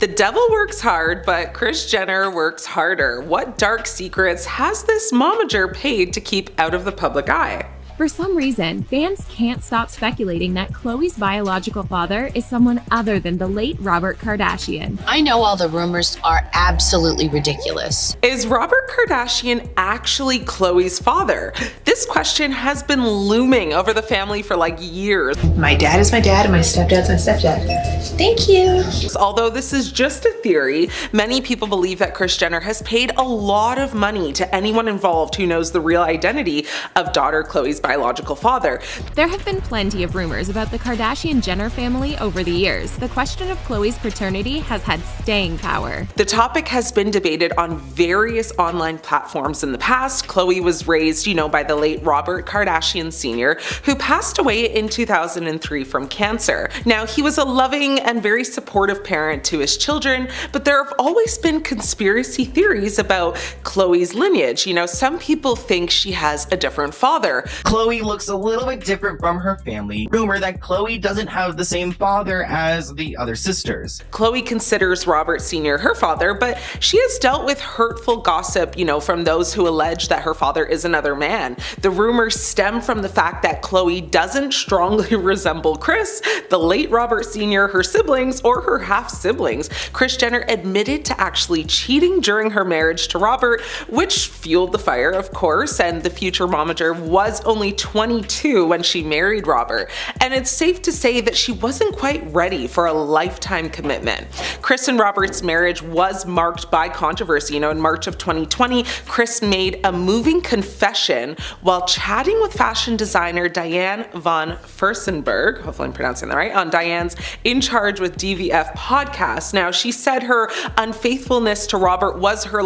The devil works hard, but Kris Jenner works harder. What dark secrets has this momager paid to keep out of the public eye? For some reason, fans can't stop speculating that Khloé's biological father is someone other than the late Robert Kardashian. I know all the rumors are absolutely ridiculous. Is Robert Kardashian actually Khloé's father? This question has been looming over the family for like years. My dad is my dad and my stepdad's my stepdad. Thank you. Although this is just a theory, many people believe that Kris Jenner has paid a lot of money to anyone involved who knows the real identity of daughter Khloé's biological father. There have been plenty of rumors about the Kardashian-Jenner family over the years. The question of Khloé's paternity has had staying power. The topic has been debated on various online platforms in the past. Khloé was raised, by the late Robert Kardashian Sr., who passed away in 2003 from cancer. Now, he was a loving and very supportive parent to his children, but there have always been conspiracy theories about Khloé's lineage. Some people think she has a different father. Khloé looks a little bit different from her family. Rumor that Khloé doesn't have the same father as the other sisters. Khloé considers Robert Sr. her father, but she has dealt with hurtful gossip, from those who allege that her father is another man. The rumors stem from the fact that Khloé doesn't strongly resemble Kris, the late Robert Sr., her siblings, or her half-siblings. Kris Jenner admitted to actually cheating during her marriage to Robert, which fueled the fire, of course, and the future momager was only 22 when she married Robert, and it's safe to say that she wasn't quite ready for a lifetime commitment. Kris and Robert's marriage was marked by controversy. In March of 2020, Kris made a moving confession while chatting with fashion designer Diane von Furstenberg, hopefully I'm pronouncing that right, on Diane's In Charge with DVF podcast. Now, she said her unfaithfulness to Robert was her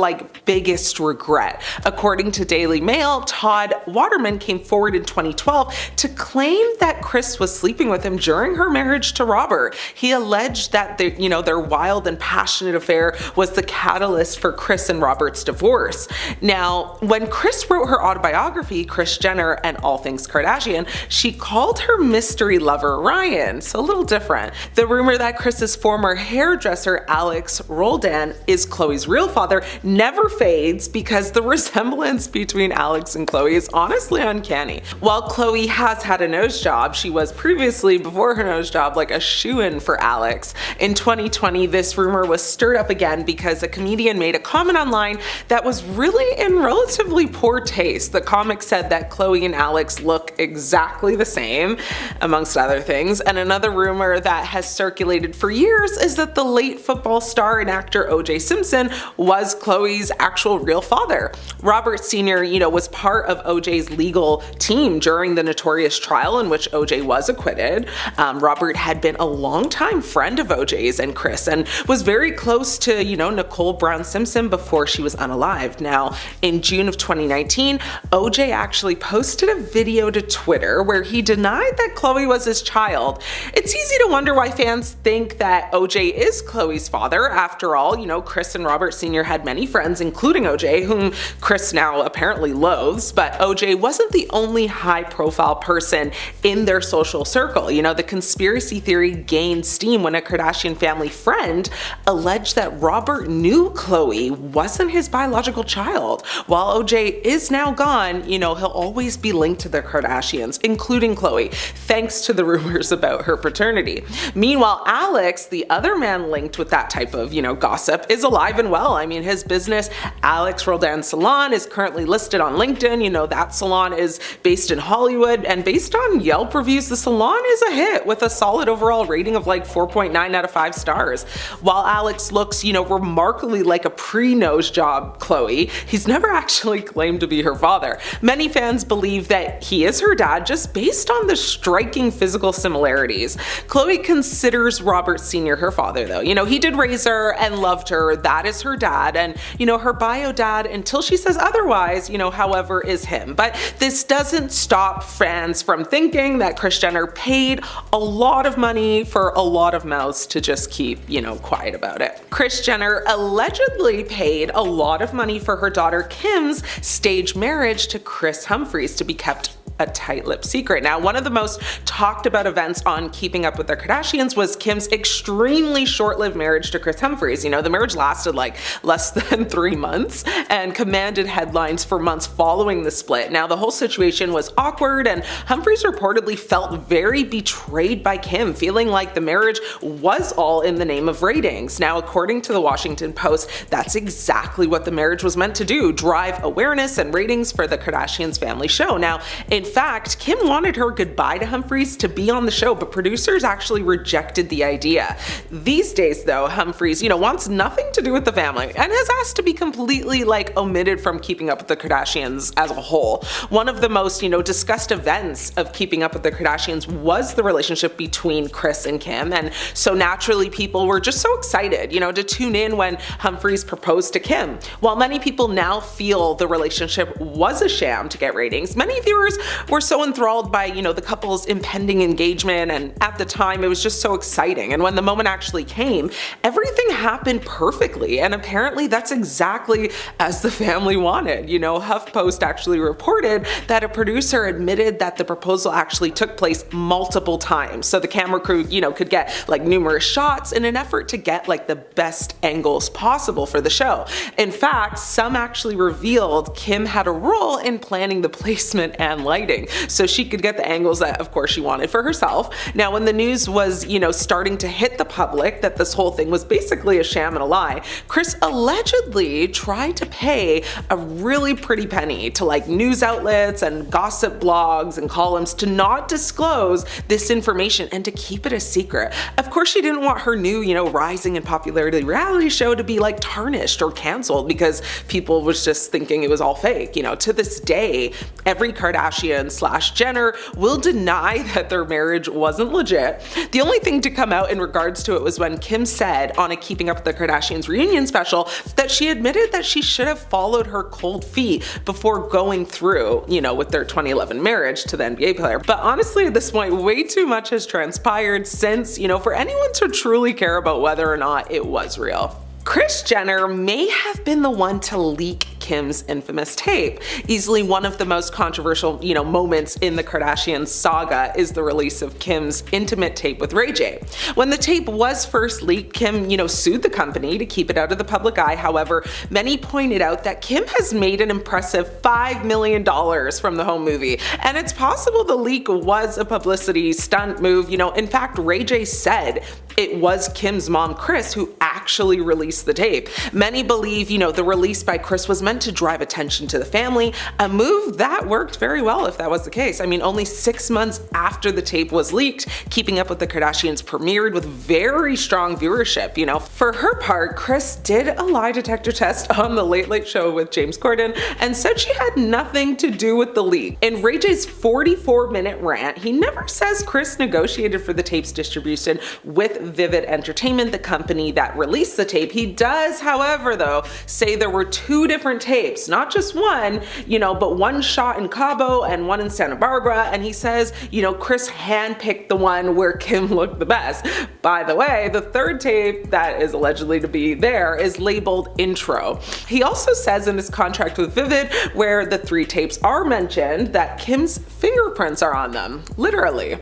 biggest regret. According to Daily Mail, Todd Waterman came forward in 2012 to claim that Kris was sleeping with him during her marriage to Robert. He alleged that their wild and passionate affair was the catalyst for Kris and Robert's divorce. Now, when Kris wrote her autobiography, Kris Jenner and All Things Kardashian, she called her mystery lover Ryan, so a little different. The rumor that Kris's former hairdresser Alex Roldan is Khloé's real father never fades because the resemblance between Alex and Khloé is honestly uncanny. While Khloé has had a nose job, she was previously, before her nose job, a shoo-in for Alex. In 2020, this rumor was stirred up again because a comedian made a comment online that was really in relatively poor taste. The comic said that Khloé and Alex look exactly the same, amongst other things. And another rumor that has circulated for years is that the late football star and actor O.J. Simpson was Khloé's actual real father. Robert Sr., was part of O.J.'s legal team during the notorious trial in which O.J. was acquitted. Robert had been a longtime friend of O.J.'s and Kris and was very close to, Nicole Brown Simpson before she was unalived. Now, in June of 2019, O.J. actually posted a video to Twitter where he denied that Khloé was his child. It's easy to wonder why fans think that O.J. is Khloé's father. After all, Kris and Robert Sr. had many friends, including O.J., whom Kris now apparently loathes, but O.J. wasn't the only high-profile person in their social circle. The conspiracy theory gained steam when a Kardashian family friend alleged that Robert knew Khloé wasn't his biological child. While O.J. is now gone, he'll always be linked to the Kardashians, including Khloé, thanks to the rumors about her paternity. Meanwhile, Alex, the other man linked with that type of, gossip, is alive and well. His business, Alex Roldan Salon, is currently listed on LinkedIn. That salon is based in Hollywood, and based on Yelp reviews, the salon is a hit with a solid overall rating of 4.9 out of 5 stars. While Alex looks, remarkably like a pre-nose job Khloé, he's never actually claimed to be her father. Many fans believe that he is her dad just based on the striking physical similarities. Khloé considers Robert Sr. her father though. He did raise her and loved her. That is her dad, and her bio dad, until she says otherwise, however, is him. But this doesn't stop fans from thinking that Kris Jenner paid a lot of money for a lot of mouths to just keep, quiet about it. Kris Jenner allegedly paid a lot of money for her daughter Kim's staged marriage to Kris Humphries to be kept a tight-lipped secret. Now, one of the most talked about events on Keeping Up with the Kardashians was Kim's extremely short-lived marriage to Kris Humphries. You know, the marriage lasted like less than 3 months and commanded headlines for months following the split. Now, the whole situation was awkward, and Humphries reportedly felt very betrayed by Kim, feeling like the marriage was all in the name of ratings. Now, according to the Washington Post, that's exactly what the marriage was meant to do, drive awareness and ratings for the Kardashians family show. Now, in fact, Kim wanted her goodbye to Humphries to be on the show, but producers actually rejected the idea. These days, though, Humphries, wants nothing to do with the family and has asked to be completely omitted from Keeping Up with the Kardashians as a whole. One of the most, discussed events of Keeping Up with the Kardashians was the relationship between Kris and Kim, and so naturally people were just so excited, to tune in when Humphries proposed to Kim. While many people now feel the relationship was a sham to get ratings, many viewers were so enthralled by, the couple's impending engagement, and at the time it was just so exciting. And when the moment actually came, everything happened perfectly, and apparently that's exactly as the family wanted. HuffPost actually reported that a producer admitted that the proposal actually took place multiple times, so the camera crew, could get numerous shots in an effort to get the best angles possible for the show. In fact, some actually revealed Kim had a role in planning the placement and lighting, so she could get the angles that, of course, she wanted for herself. Now, when the news was, starting to hit the public that this whole thing was basically a sham and a lie, Kris allegedly tried to pay a really pretty penny to news outlets and gossip blogs and columns to not disclose this information and to keep it a secret. Of course, she didn't want her new, rising in popularity reality show to be tarnished or canceled because people was just thinking it was all fake. To this day, every Kardashian/Jenner will deny that their marriage wasn't legit. The only thing to come out in regards to it was when Kim said on a Keeping Up with the Kardashians reunion special that she admitted that she should have followed her cold feet before going through, with their 2011 marriage to the NBA player. But honestly, at this point, way too much has transpired since, for anyone to truly care about whether or not it was real. Kris Jenner may have been the one to leak Kim's infamous tape. Easily one of the most controversial, moments in the Kardashian saga is the release of Kim's intimate tape with Ray J. When the tape was first leaked, Kim, sued the company to keep it out of the public eye. However, many pointed out that Kim has made an impressive $5 million from the home movie, and it's possible the leak was a publicity stunt move. In fact, Ray J said it was Kim's mom, Kris, who actually released the tape. Many believe, the release by Kris was meant to drive attention to the family, a move that worked very well if that was the case. Only 6 months after the tape was leaked, Keeping Up with the Kardashians premiered with very strong viewership. For her part, Kris did a lie detector test on the Late Late Show with James Corden and said she had nothing to do with the leak. In Ray J's 44-minute rant, he never says Kris negotiated for the tape's distribution with Vivid Entertainment, the company that released the tape. He does, however, though, say there were 2 different tapes, not just one, but one shot in Cabo and one in Santa Barbara, and he says, Kris handpicked the one where Kim looked the best. By the way, the 3rd tape that is allegedly to be there is labeled Intro. He also says in his contract with Vivid, where the 3 tapes are mentioned, that Kim's fingerprints are on them, literally.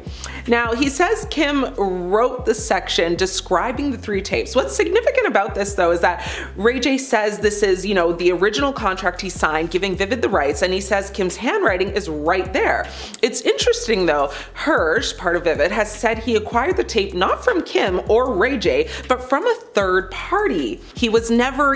Now, he says Kim wrote the section describing the 3 tapes. What's significant about this, though, is that Ray J says this is, the original contract he signed giving Vivid the rights, and he says Kim's handwriting is right there. It's interesting, though, Hirsch, part of Vivid, has said he acquired the tape not from Kim or Ray J, but from a third party. He was never,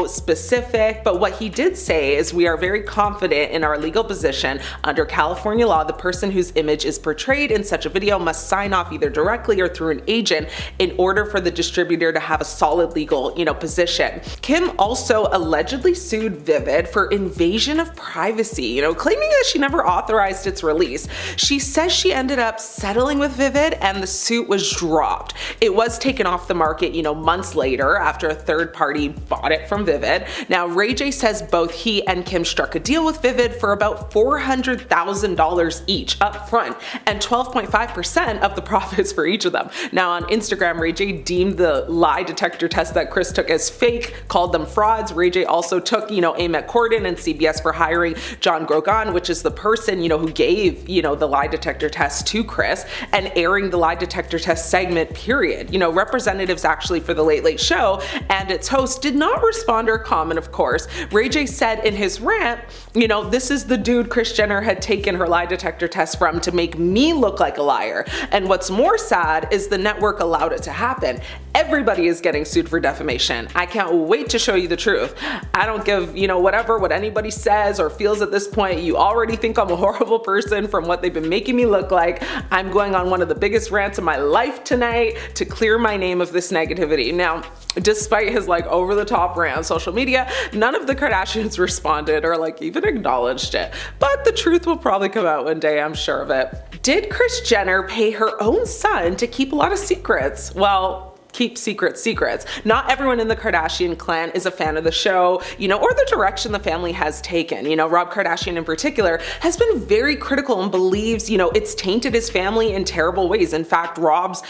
specific, but what he did say is, we are very confident in our legal position. Under California law, the person whose image is portrayed in such a video must sign off either directly or through an agent in order for the distributor to have a solid legal, position. Kim also allegedly sued Vivid for invasion of privacy, claiming that she never authorized its release. She says she ended up settling with Vivid and the suit was dropped. It was taken off the market, months later after a third party bought it from Vivid. Now, Ray J says both he and Kim struck a deal with Vivid for about $400,000 each up front and 12.5% of the profits for each of them. Now, on Instagram, Ray J deemed the lie detector test that Kris Kris took as fake, called them frauds. Ray J also took, aim at Corden and CBS for hiring John Grogan, which is the person, who gave, the lie detector test to Kris, and airing the lie detector test segment, period. Representatives actually for the Late Late Show and its host did not respond or comment, of course. Ray J said in his rant, this is the dude Kris Jenner had taken her lie detector test from to make me look like a liar. And what's more sad is the network allowed it to happen. Everybody is getting sued for defamation. I can't wait to show you the truth. I don't give, what anybody says or feels at this point. You already think I'm a horrible person from what they've been making me look like. I'm going on one of the biggest rants of my life tonight to clear my name of this negativity. Now, despite his over the top rant on social media, none of the Kardashians responded or even acknowledged it. But the truth will probably come out one day, I'm sure of it. Did Kris Jenner pay her own son to keep a lot of secrets? Well, keep secrets. Not everyone in the Kardashian clan is a fan of the show, or the direction the family has taken. Rob Kardashian in particular has been very critical and believes, it's tainted his family in terrible ways. In fact, Rob's,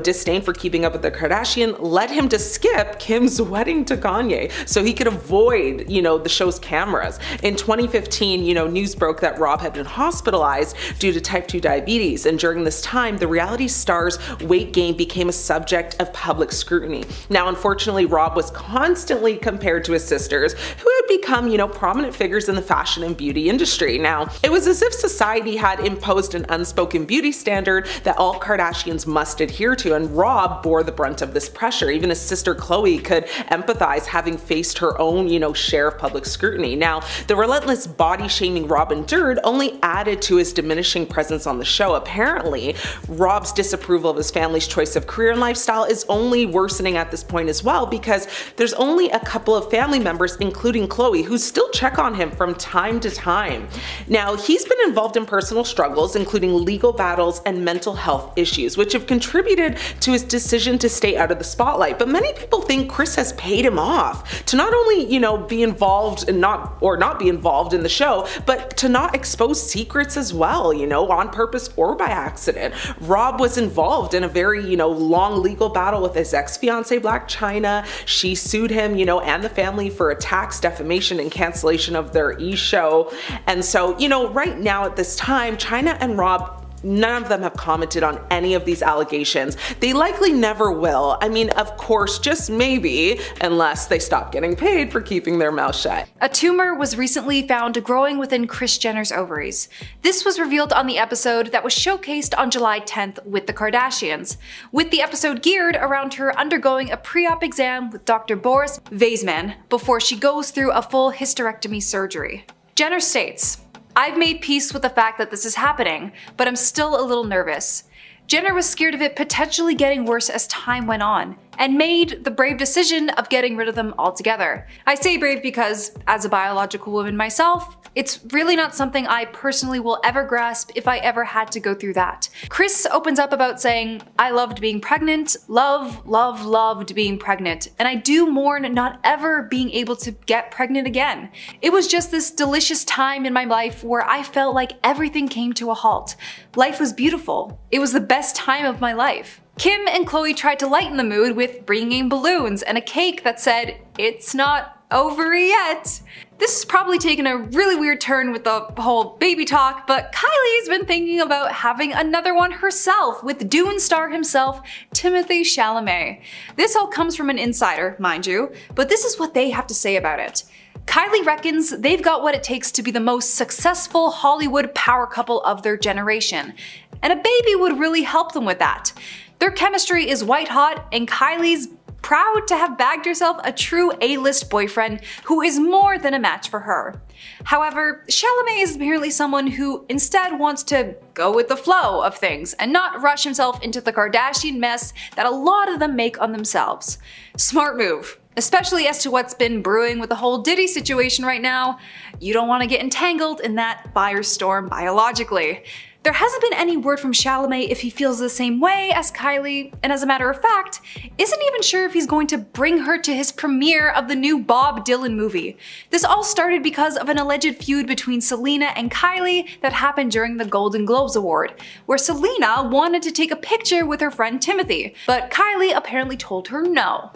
disdain for keeping up with the Kardashian led him to skip Kim's wedding to Kanye so he could avoid, the show's cameras. In 2015, news broke that Rob had been hospitalized due to type 2 diabetes. And during this time, the reality star's weight gain became a subject of public scrutiny. Now, unfortunately, Rob was constantly compared to his sisters, who had become, prominent figures in the fashion and beauty industry. Now, it was as if society had imposed an unspoken beauty standard that all Kardashians must adhere to, and Rob bore the brunt of this pressure. Even his sister Khloe could empathize, having faced her own, share of public scrutiny. Now, the relentless body shaming Rob endured only added to his diminishing presence on the show. Apparently, Rob's disapproval of his family's choice of career and lifestyle is only worsening at this point as well, because there's only a couple of family members, including Khloe, who still check on him from time to time. Now, he's been involved in personal struggles, including legal battles and mental health issues, which have contributed to his decision to stay out of the spotlight. But many people think Kris has paid him off to not only, be involved and not be involved in the show, but to not expose secrets as well, on purpose or by accident. Rob was involved in a very, long legal battle with his ex-fiancée Blac Chyna. She sued him, and the family for attacks, defamation, and cancellation of their e-show. And so, right now at this time, Chyna and Rob, none of them have commented on any of these allegations. They likely never will. I mean, of course, just maybe, unless they stop getting paid for keeping their mouth shut. A tumor was recently found growing within Kris Jenner's ovaries. This was revealed on the episode that was showcased on July 10th with the Kardashians, with the episode geared around her undergoing a pre-op exam with Dr. Boris Weisman before she goes through a full hysterectomy surgery. Jenner states, "I've made peace with the fact that this is happening, but I'm still a little nervous." Jenner was scared of it potentially getting worse as time went on, and made the brave decision of getting rid of them altogether. I say brave because, as a biological woman myself, it's really not something I personally will ever grasp if I ever had to go through that. Kris opens up about saying, "I loved being pregnant, loved being pregnant, and I do mourn not ever being able to get pregnant again. It was just this delicious time in my life where I felt like everything came to a halt. Life was beautiful. It was the best time of my life." Kim and Khloe tried to lighten the mood with bringing balloons and a cake that said, "It's not over yet." This has probably taken a really weird turn with the whole baby talk, but Kylie's been thinking about having another one herself with Dune star himself, Timothée Chalamet. This all comes from an insider, mind you, but this is what they have to say about it. Kylie reckons they've got what it takes to be the most successful Hollywood power couple of their generation, and a baby would really help them with that. Their chemistry is white hot, and Kylie's proud to have bagged herself a true A-list boyfriend who is more than a match for her. However, Chalamet is apparently someone who instead wants to go with the flow of things and not rush himself into the Kardashian mess that a lot of them make on themselves. Smart move, especially as to what's been brewing with the whole Diddy situation right now. You don't want to get entangled in that firestorm biologically. There hasn't been any word from Chalamet if he feels the same way as Kylie, and as a matter of fact, isn't even sure if he's going to bring her to his premiere of the new Bob Dylan movie. This all started because of an alleged feud between Selena and Kylie that happened during the Golden Globes Award, where Selena wanted to take a picture with her friend Timothée, but Kylie apparently told her no.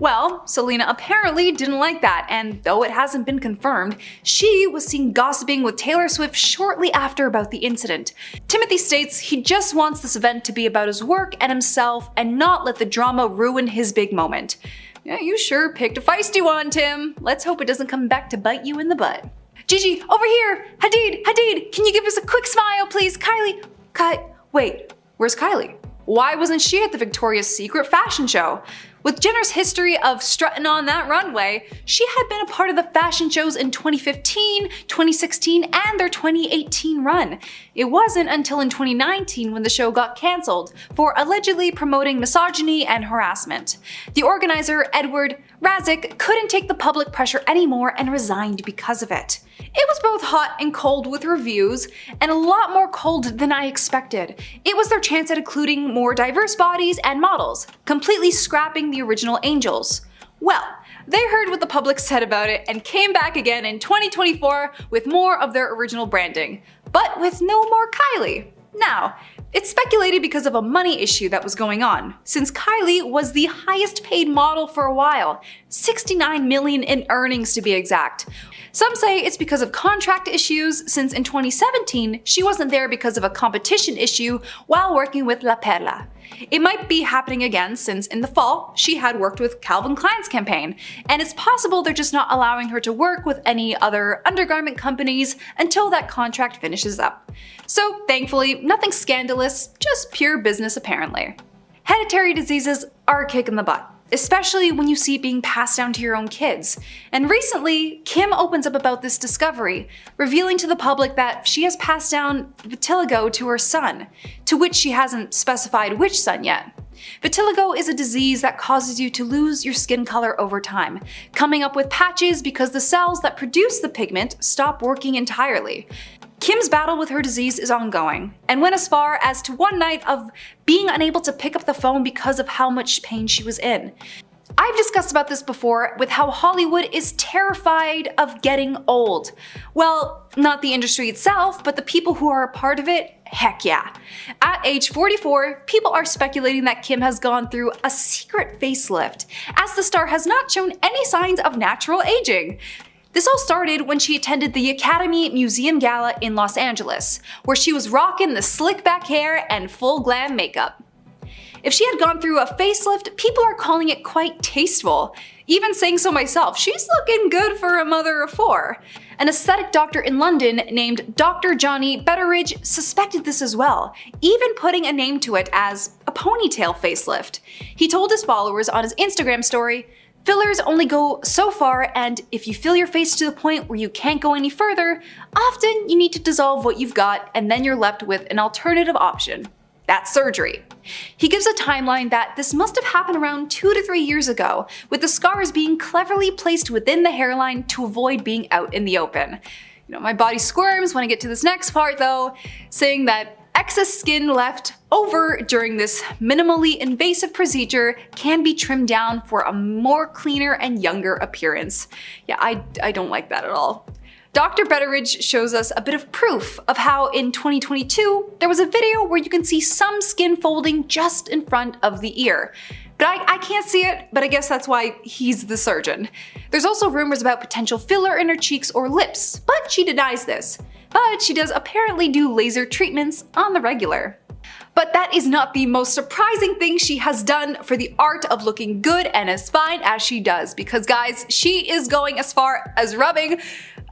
Well, Selena apparently didn't like that, and though it hasn't been confirmed, she was seen gossiping with Taylor Swift shortly after about the incident. Timothée states he just wants this event to be about his work and himself and not let the drama ruin his big moment. Yeah, you sure picked a feisty one, Tim. Let's hope it doesn't come back to bite you in the butt. Gigi, over here! Hadid, can you give us a quick smile, please? Kylie, wait, where's Kylie? Why wasn't she at the Victoria's Secret fashion show? With Jenner's history of strutting on that runway, she had been a part of the fashion shows in 2015, 2016, and their 2018 run. It wasn't until in 2019 when the show got cancelled for allegedly promoting misogyny and harassment. The organizer, Edward Razik, couldn't take the public pressure anymore and resigned because of it. It was both hot and cold with reviews, and a lot more cold than I expected. It was their chance at including more diverse bodies and models, completely scrapping the original Angels. Well, they heard what the public said about it and came back again in 2024 with more of their original branding, but with no more Kylie. Now, it's speculated because of a money issue that was going on, since Kylie was the highest paid model for a while, $69 million in earnings to be exact. Some say it's because of contract issues, since in 2017 she wasn't there because of a competition issue while working with La Perla. It might be happening again since in the fall she had worked with Calvin Klein's campaign, and it's possible they're just not allowing her to work with any other undergarment companies until that contract finishes up. So thankfully, nothing scandalous, just pure business apparently. Hereditary diseases are a kick in the butt, especially when you see it being passed down to your own kids. And recently, Kim opens up about this discovery, revealing to the public that she has passed down vitiligo to her son, to which she hasn't specified which son yet. Vitiligo is a disease that causes you to lose your skin color over time, coming up with patches because the cells that produce the pigment stop working entirely. Kim's battle with her disease is ongoing, and went as far as to one night of being unable to pick up the phone because of how much pain she was in. I've discussed about this before with how Hollywood is terrified of getting old. Well, not the industry itself, but the people who are a part of it, heck yeah. At age 44, people are speculating that Kim has gone through a secret facelift, as the star has not shown any signs of natural aging. This all started when she attended the Academy Museum Gala in Los Angeles, where she was rocking the slick back hair and full glam makeup. If she had gone through a facelift, people are calling it quite tasteful, even saying so myself. She's looking good for a mother of four. An aesthetic doctor in London named Dr. Johnny Betteridge suspected this as well, even putting a name to it as a ponytail facelift. He told his followers on his Instagram story, "Fillers only go so far, and if you fill your face to the point where you can't go any further, often you need to dissolve what you've got and then you're left with an alternative option. That's surgery." He gives a timeline that this must have happened around 2 to 3 years ago, with the scars being cleverly placed within the hairline to avoid being out in the open. You know, my body squirms when I get to this next part though, saying that excess skin left over during this minimally invasive procedure can be trimmed down for a more cleaner and younger appearance. Yeah, I don't like that at all. Dr. Betteridge shows us a bit of proof of how in 2022, there was a video where you can see some skin folding just in front of the ear. But I can't see it, but I guess that's why he's the surgeon. There's also rumors about potential filler in her cheeks or lips, but she denies this. But she does apparently do laser treatments on the regular. But that is not the most surprising thing she has done for the art of looking good and as fine as she does, because guys, she is going as far as rubbing,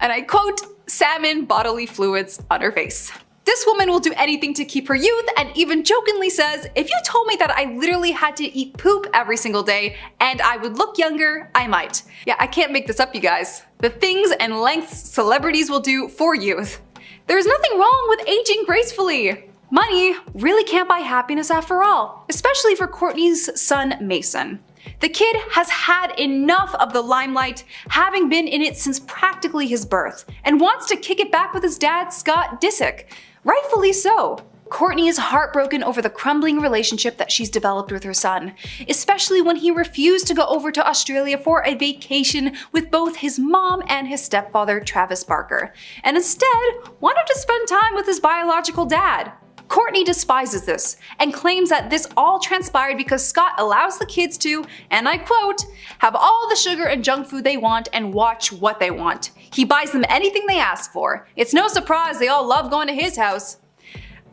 and I quote, salmon bodily fluids on her face. This woman will do anything to keep her youth, and even jokingly says, "If you told me that I literally had to eat poop every single day and I would look younger, I might." Yeah, I can't make this up, you guys. The things and lengths celebrities will do for youth. There's nothing wrong with aging gracefully. Money really can't buy happiness after all, especially for Courtney's son Mason. The kid has had enough of the limelight, having been in it since practically his birth, and wants to kick it back with his dad, Scott Disick. Rightfully so. Courtney is heartbroken over the crumbling relationship that she's developed with her son, especially when he refused to go over to Australia for a vacation with both his mom and his stepfather, Travis Barker, and instead wanted to spend time with his biological dad. Courtney despises this and claims that this all transpired because Scott allows the kids to, and I quote, have all the sugar and junk food they want and watch what they want. He buys them anything they ask for. It's no surprise they all love going to his house.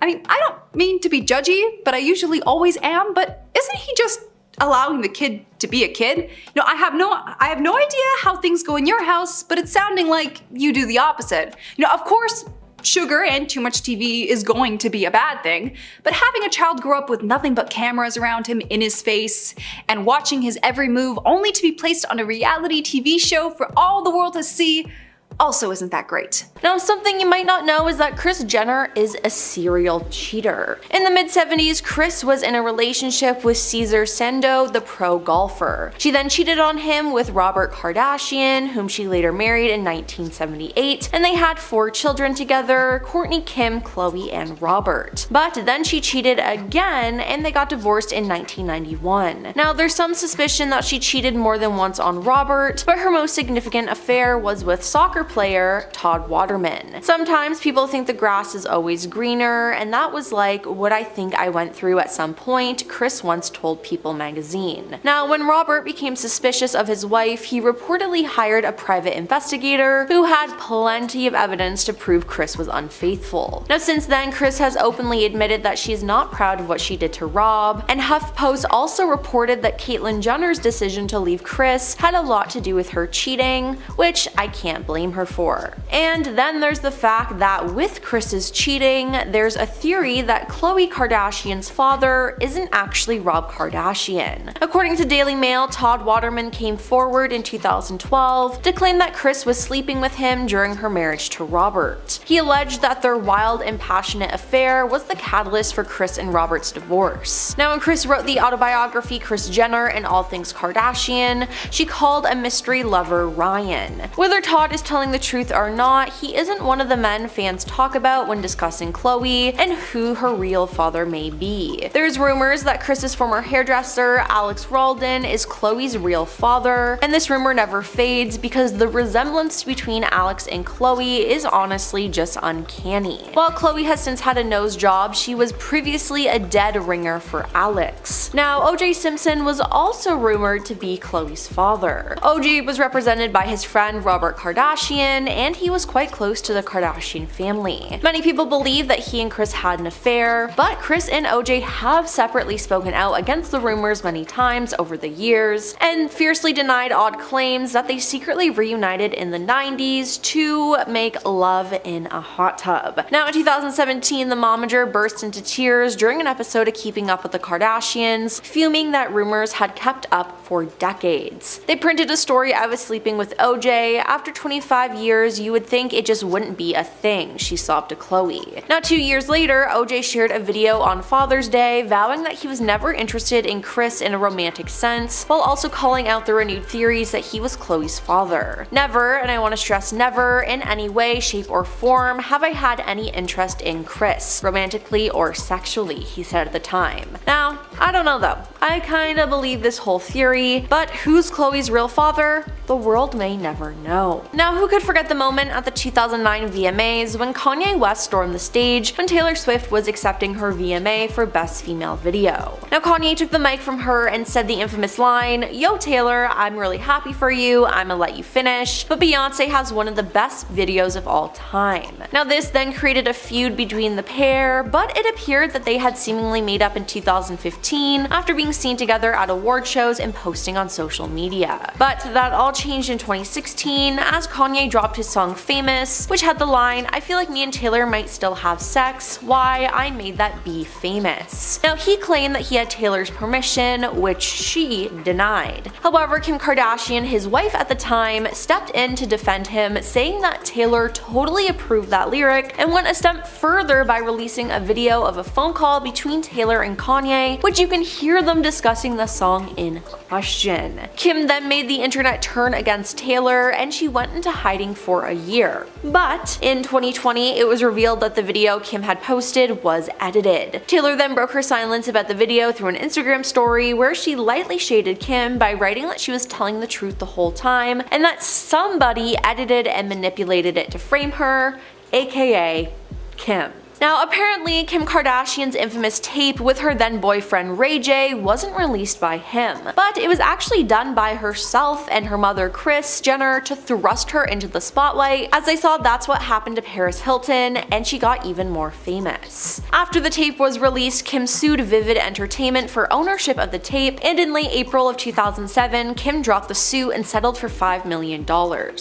I mean, I don't mean to be judgy, but I usually always am, but isn't he just allowing the kid to be a kid? I have no idea how things go in your house, but it's sounding like you do the opposite. Of course, sugar and too much TV is going to be a bad thing, but having a child grow up with nothing but cameras around him in his face and watching his every move only to be placed on a reality TV show for all the world to see also isn't that great. Now, something you might not know is that Kris Jenner is a serial cheater. In the mid-70s, Kris was in a relationship with Cesar Sando, the pro golfer. She then cheated on him with Robert Kardashian, whom she later married in 1978, and they had 4 children together: Courtney, Kim, Khloe, and Robert. But then she cheated again, and they got divorced in 1991. Now, there's some suspicion that she cheated more than once on Robert, but her most significant affair was with soccer player Todd Waterman. Sometimes people think the grass is always greener, and that was like what I think I went through at some point, Kris once told People magazine. Now, when Robert became suspicious of his wife, he reportedly hired a private investigator who had plenty of evidence to prove Kris was unfaithful. Now, since then, Kris has openly admitted that she is not proud of what she did to Rob, and HuffPost also reported that Caitlyn Jenner's decision to leave Kris had a lot to do with her cheating, which I can't blame her for. And then there's the fact that with Kris's cheating, there's a theory that Khloe Kardashian's father isn't actually Rob Kardashian. According to Daily Mail, Todd Waterman came forward in 2012 to claim that Kris was sleeping with him during her marriage to Robert. He alleged that their wild and passionate affair was the catalyst for Kris and Robert's divorce. Now, when Kris wrote the autobiography Kris Jenner and All Things Kardashian, she called a mystery lover Ryan. Whether Todd is telling the truth or not, he isn't one of the men fans talk about when discussing Khloe and who her real father may be. There's rumors that Kris's former hairdresser, Alex Ralden, is Khloe's real father, and this rumor never fades because the resemblance between Alex and Khloe is honestly just uncanny. While Khloe has since had a nose job, she was previously a dead ringer for Alex. Now, O.J. Simpson was also rumored to be Khloe's father. O.J. was represented by his friend Robert Kardashian, and he was quite close to the Kardashian family. Many people believe that he and Kris had an affair, but Kris and OJ have separately spoken out against the rumors many times over the years, and fiercely denied odd claims that they secretly reunited in the 90s to make love in a hot tub. Now, in 2017, the momager burst into tears during an episode of Keeping Up with the Kardashians, fuming that rumors had kept up for decades. They printed a story I was sleeping with OJ. After 25 years, you would think it just wouldn't be a thing, she sobbed to Khloe. Now, 2 years later, OJ shared a video on Father's Day vowing that he was never interested in Kris in a romantic sense, while also calling out the renewed theories that he was Khloe's father. Never, and I want to stress never, in any way, shape, or form have I had any interest in Kris, romantically or sexually, he said at the time. Now, I don't know though. I kinda believe this whole theory, but who's Khloe's real father? The world may never know. Now, who could forget the moment at the 2009 VMAs when Kanye West stormed the stage when Taylor Swift was accepting her VMA for Best Female Video. Now, Kanye took the mic from her and said the infamous line, "Yo Taylor, I'm really happy for you, I'ma let you finish, but Beyonce has one of the best videos of all time." Now, this then created a feud between the pair, but it appeared that they had seemingly made up in 2015 after being seen together at award shows and posting on social media. But that all changed in 2016 as Kanye dropped his song Famous, which had the line, "I feel like me and Taylor might still have sex, why I made that be famous." Now, he claimed that he had Taylor's permission, which she denied. However, Kim Kardashian, his wife at the time, stepped in to defend him, saying that Taylor totally approved that lyric and went a step further by releasing a video of a phone call between Taylor and Kanye, which you can hear them discussing the song in question. Kim then made the internet turn against Taylor, and she went into hiding for a year. But in 2020, it was revealed that the video Kim had posted was edited. Taylor then broke her silence about the video through an Instagram story where she lightly shaded Kim by writing that she was telling the truth the whole time and that somebody edited and manipulated it to frame her, aka Kim. Now, apparently, Kim Kardashian's infamous tape with her then boyfriend Ray J wasn't released by him, but it was actually done by herself and her mother Kris Jenner to thrust her into the spotlight, as they saw that's what happened to Paris Hilton, and she got even more famous. After the tape was released, Kim sued Vivid Entertainment for ownership of the tape, and in late April of 2007, Kim dropped the suit and settled for $5 million.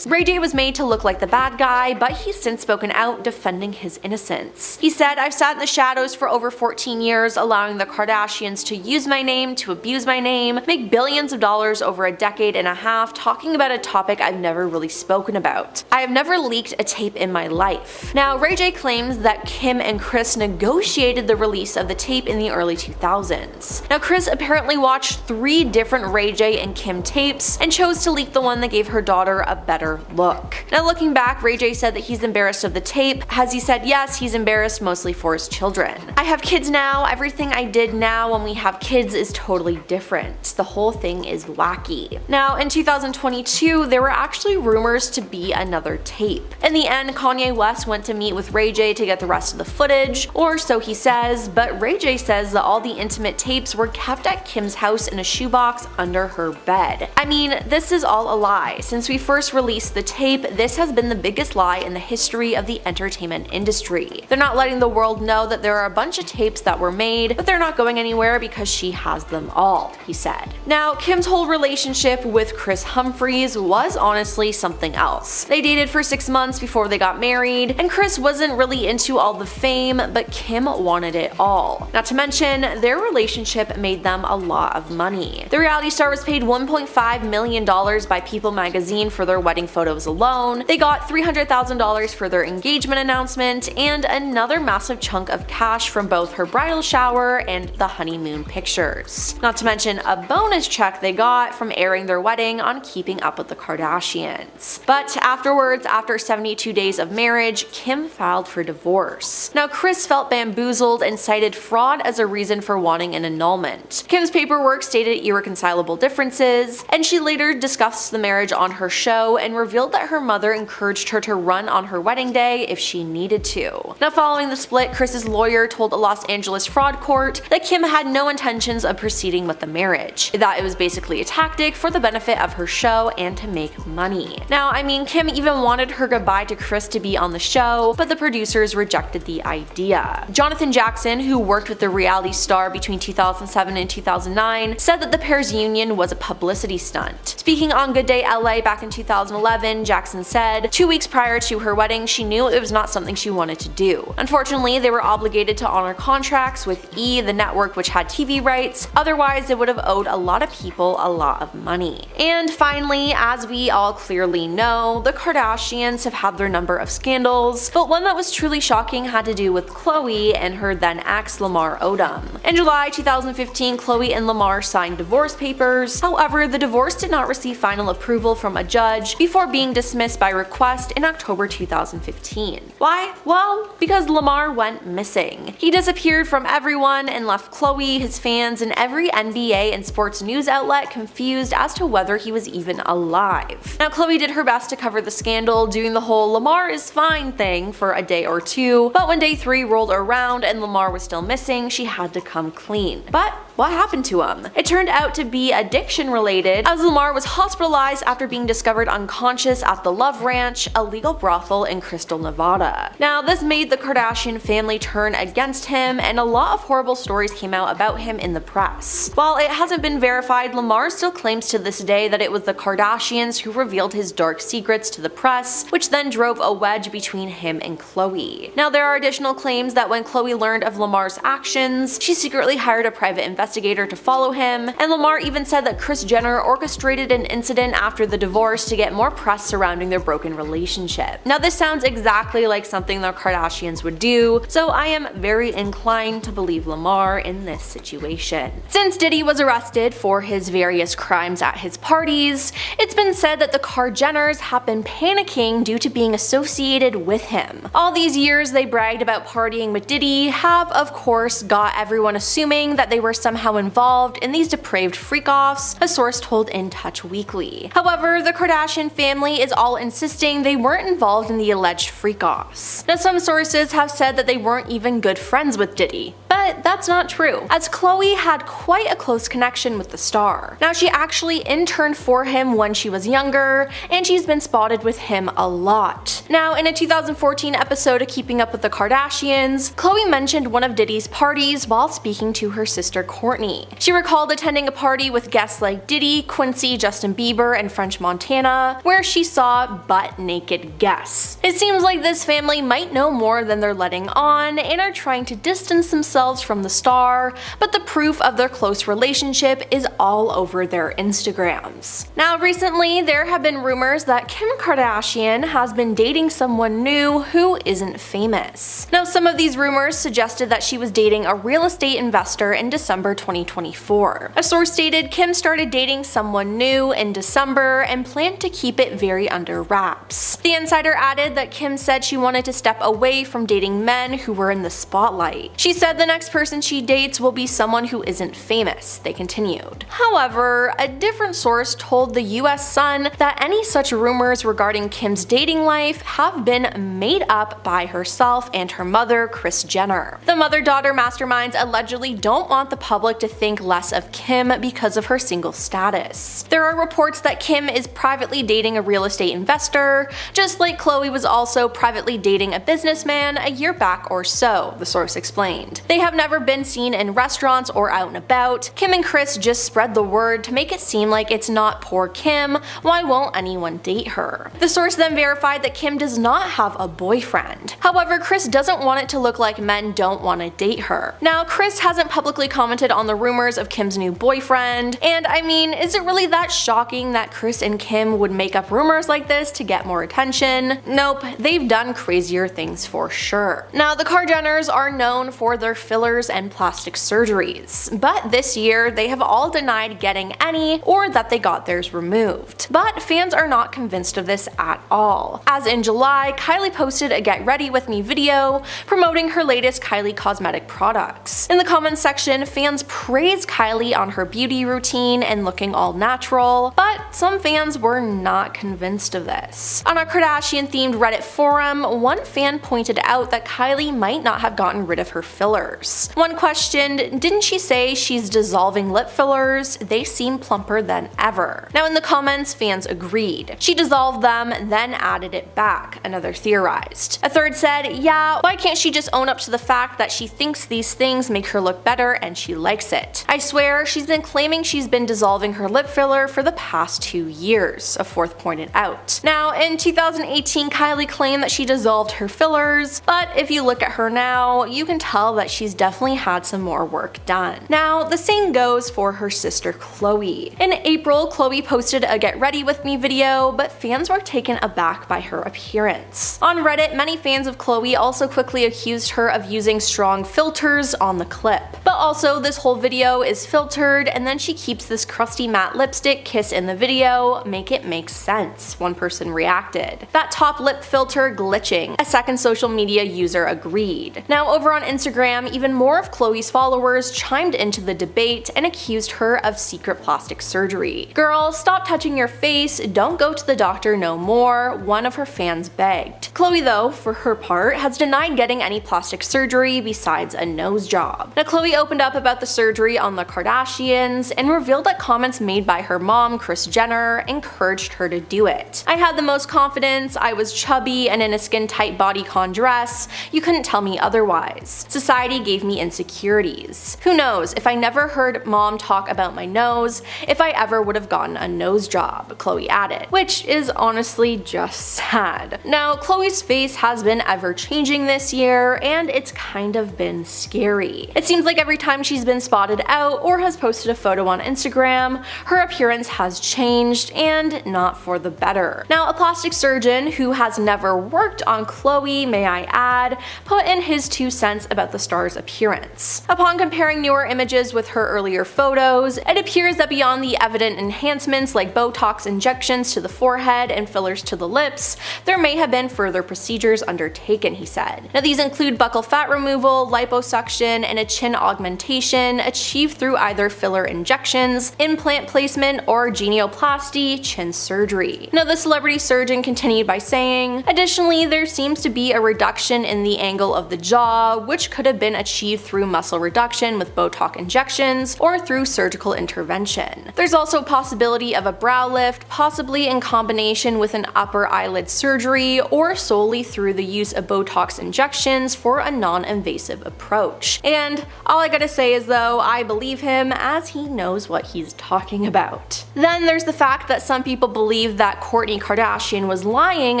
Ray J was made to look like the bad guy, but he's since spoken out defending his innocence. He said, "I've sat in the shadows for over 14 years, allowing the Kardashians to use my name, to abuse my name, make billions of dollars over a decade and a half talking about a topic I've never really spoken about. I have never leaked a tape in my life." Now, Ray J claims that Kim and Kris negotiated the release of the tape in the early 2000s. Now, Kris apparently watched 3 different Ray J and Kim tapes and chose to leak the one that gave her daughter a better look. Now, looking back, Ray J said that he's embarrassed of the tape. As he said, yes, he's embarrassed mostly for his children. "I have kids now. Everything I did now when we have kids is totally different. The whole thing is wacky." Now, in 2022, there were actually rumors to be another tape. In the end, Kanye West went to meet with Ray J to get the rest of the footage, or so he says, but Ray J says that all the intimate tapes were kept at Kim's house in a shoebox under her bed. I mean, this is all a lie. Since we first released the tape, this has been the biggest lie in the history of the entertainment industry. They're not letting the world know that there are a bunch of tapes that were made, but they're not going anywhere because she has them all, he said. Now, Kim's whole relationship with Kris Humphries was honestly something else. They dated for 6 months before they got married, and Kris wasn't really into all the fame, but Kim wanted it all. Not to mention, their relationship made them a lot of money. The reality star was paid $1.5 million by People magazine for their wedding photos alone. They got $300,000 for their engagement announcement, and another massive chunk of cash from both her bridal shower and the honeymoon pictures. Not to mention a bonus check they got from airing their wedding on Keeping Up with the Kardashians. But afterwards, after 72 days of marriage, Kim filed for divorce. Now, Kris felt bamboozled and cited fraud as a reason for wanting an annulment. Kim's paperwork stated irreconcilable differences, and she later discussed the marriage on her show and revealed that her mother encouraged her to run on her wedding day if she needed to. Now, following the split, Kris's lawyer told a Los Angeles fraud court that Kim had no intentions of proceeding with the marriage, that it was basically a tactic for the benefit of her show and to make money. Now, I mean, Kim even wanted her goodbye to Kris to be on the show, but the producers rejected the idea. Jonathan Jackson, who worked with the reality star between 2007 and 2009, said that the pair's union was a publicity stunt. Speaking on Good Day LA back in 2011, Jackson said, 2 weeks prior to her wedding, she knew it was not something she wanted to do. Unfortunately, they were obligated to honor contracts with E!, the network which had TV rights, otherwise they would have owed a lot of people a lot of money. And finally, as we all clearly know, the Kardashians have had their number of scandals, but one that was truly shocking had to do with Khloe and her then ex Lamar Odom. In July 2015, Khloe and Lamar signed divorce papers. However, the divorce did not receive final approval from a judge before being dismissed by request in October 2015. Why? Well, because Lamar went missing. He disappeared from everyone and left Khloe, his fans, and every NBA and sports news outlet confused as to whether he was even alive. Now, Khloe did her best to cover the scandal, doing the whole Lamar is fine thing for a day or two, but when day 3 rolled around and Lamar was still missing, she had to come clean. But what happened to him? It turned out to be addiction related, as Lamar was hospitalized after being discovered unconscious at the Love Ranch, a legal brothel in Crystal, Nevada. Now, this made the Kardashian family turn against him, and a lot of horrible stories came out about him in the press. While it hasn't been verified, Lamar still claims to this day that it was the Kardashians who revealed his dark secrets to the press, which then drove a wedge between him and Khloe. Now, there are additional claims that when Khloe learned of Lamar's actions, she secretly hired a private investigator to follow him, and Lamar even said that Kris Jenner orchestrated an incident after the divorce to get more press surrounding their broken relationship. Now, this sounds exactly like something the Kardashians would do, so I am very inclined to believe Lamar in this situation. Since Diddy was arrested for his various crimes at his parties, it's been said that the Kardashians have been panicking due to being associated with him. All these years they bragged about partying with Diddy have, of course, got everyone assuming that they were somehow somehow involved in these depraved freak-offs, a source told In Touch Weekly. However, the Kardashian family is all insisting they weren't involved in the alleged freak-offs. Now, some sources have said that they weren't even good friends with Diddy, but that's not true, as Khloe had quite a close connection with the star. Now, she actually interned for him when she was younger, and she's been spotted with him a lot. Now, in a 2014 episode of Keeping Up with the Kardashians, Khloe mentioned one of Diddy's parties while speaking to her sister Courtney. She recalled attending a party with guests like Diddy, Quincy, Justin Bieber, and French Montana, where she saw butt-naked guests. It seems like this family might know more than they're letting on and are trying to distance themselves from the star, but the proof of their close relationship is all over their Instagrams. Now, recently, there have been rumors that Kim Kardashian has been dating someone new who isn't famous. Now, some of these rumors suggested that she was dating a real estate investor in December 2024. A source stated Kim started dating someone new in December and planned to keep it very under wraps. The insider added that Kim said she wanted to step away from dating men who were in the spotlight. She said the next person she dates will be someone who isn't famous, they continued. However, a different source told the US Sun that any such rumors regarding Kim's dating life have been made up by herself and her mother, Kris Jenner. The mother-daughter masterminds allegedly don't want the public to think less of Kim because of her single status. There are reports that Kim is privately dating a real estate investor, just like Khloe was also privately dating a businessman a year back or so, the source explained. They have never been seen in restaurants or out and about. Kim and Kris just spread the word to make it seem like it's not poor Kim, why won't anyone date her? The source then verified that Kim does not have a boyfriend. However, Kris doesn't want it to look like men don't want to date her. Now, Kris hasn't publicly commented on the rumors of Kim's new boyfriend, and I mean, is it really that shocking that Kris and Kim would make up rumors like this to get more attention? Nope, they've done crazier things for sure. Now, the Kardashians are known for their fillers and plastic surgeries, but this year they have all denied getting any or that they got theirs removed. But fans are not convinced of this at all, as in July, Kylie posted a Get Ready With Me video promoting her latest Kylie cosmetic products. In the comments section, fans praised Kylie on her beauty routine and looking all natural, but some fans were not convinced of this. On a Kardashian-themed Reddit forum, one fan pointed out that Kylie might not have gotten rid of her fillers. One questioned, didn't she say she's dissolving lip fillers? They seem plumper than ever. Now, in the comments, fans agreed. She dissolved them, then added it back, another theorized. A third said, yeah, why can't she just own up to the fact that she thinks these things make her look better and she likes it? I swear, she's been claiming she's been dissolving her lip filler for the past 2 years, a fourth pointed out. Now, in 2018, Kylie claimed that she dissolved her fillers, but if you look at her now, you can tell that she's definitely had some more work done. Now, the same goes for her sister Khloe. In April, Khloe posted a Get Ready With Me video, but fans were taken aback by her appearance. On Reddit, many fans of Khloe also quickly accused her of using strong filters on the clip. But also, this whole video is filtered, and then she keeps this crusty matte lipstick kiss in the video. Make it make sense, one person reacted. That top lip filter glitching, a second social media user agreed. Now, over on Instagram, even more of Khloe's followers chimed into the debate and accused her of secret plastic surgery. Girl, stop touching your face, don't go to the doctor no more, one of her fans begged. Khloe, though, for her part, has denied getting any plastic surgery besides a nose job. Now, Khloe opened up about the surgery on the Kardashians and revealed that comments made by her mom, Kris Jenner, encouraged her to do it. I had the most confidence, I was chubby and in a skin-tight bodycon dress, you couldn't tell me otherwise. Society gave me insecurities. Who knows, if I never heard mom talk about my nose, if I ever would have gotten a nose job, Khloe added, which is honestly just sad. Now, Khloe's face has been ever-changing this year, and it's kind of been scary. It seems like every time she's been spotted out or has posted a photo on Instagram, her appearance has changed, and not for the better. Now, a plastic surgeon who has never worked on Khloe, may I add, put in his 2 cents about the star's appearance. Upon comparing newer images with her earlier photos, it appears that beyond the evident enhancements like Botox injections to the forehead and fillers to the lips, there may have been further procedures undertaken, he said. Now, these include buccal fat removal, liposuction, and a chin augmentation, chin achieved through either filler injections, implant placement, or genioplasty, chin surgery. Now, the celebrity surgeon continued by saying, additionally, there seems to be a reduction in the angle of the jaw, which could have been achieved through muscle reduction with Botox injections or through surgical intervention. There's also a possibility of a brow lift, possibly in combination with an upper eyelid surgery or solely through the use of Botox injections for a non-invasive approach. And all I gotta say is though, I believe him as he knows what he's talking about. Then there's the fact that some people believe that Kourtney Kardashian was lying